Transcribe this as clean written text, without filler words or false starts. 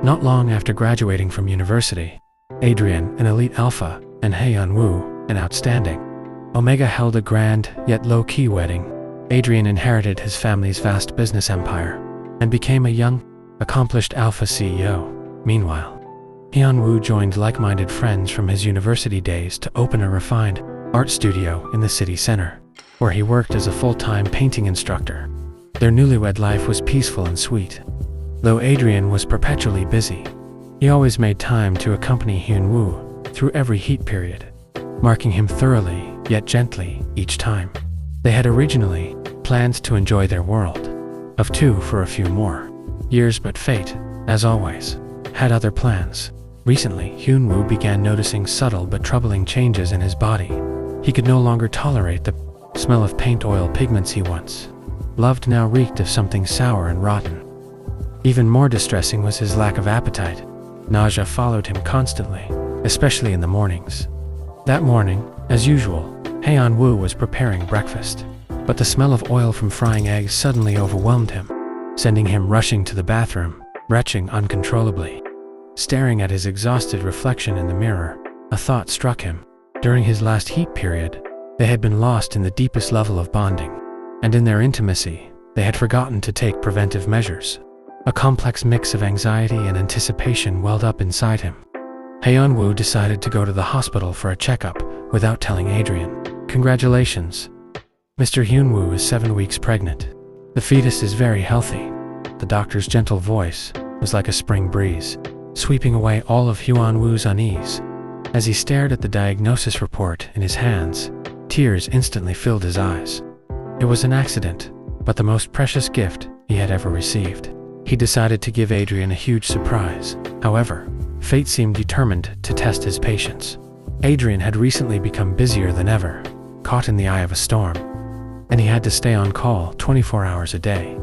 Not long after graduating from university, Adrian, an elite alpha, and Hyun, an outstanding Omega, held a grand, yet low-key wedding. Adrian inherited his family's vast business empire and became a young, accomplished alpha CEO. Meanwhile, Hyun joined like-minded friends from his university days to open a refined art studio in the city center, where he worked as a full-time painting instructor. Their newlywed life was peaceful and sweet. Though Adrian was perpetually busy, he always made time to accompany Hyun through every heat period, marking him thoroughly yet gently each time. They had originally planned to enjoy their world of two for a few more years, but fate, as always, had other plans. Recently, Hyun began noticing subtle but troubling changes in his body. He could no longer tolerate the smell of paint oil pigments he once loved now reeked of something sour and rotten. Even more distressing was his lack of appetite. Nausea followed him constantly, especially in the mornings. That morning, as usual, Hyun was preparing breakfast, but the smell of oil from frying eggs suddenly overwhelmed him, sending him rushing to the bathroom, retching uncontrollably. Staring at his exhausted reflection in the mirror, a thought struck him. During his last heat period, they had been lost in the deepest level of bonding, and in their intimacy, they had forgotten to take preventive measures. A complex mix of anxiety and anticipation welled up inside him. Hyun decided to go to the hospital for a checkup without telling Adrian. "Congratulations. Mr. Hyun is 7 weeks pregnant. The fetus is very healthy." The doctor's gentle voice was like a spring breeze, sweeping away all of Hyun unease. As he stared at the diagnosis report in his hands, tears instantly filled his eyes. It was an accident, but the most precious gift he had ever received. He decided to give Adrian a huge surprise. However, fate seemed determined to test his patience. Adrian had recently become busier than ever, caught in the eye of a storm, and he had to stay on call 24 hours a day.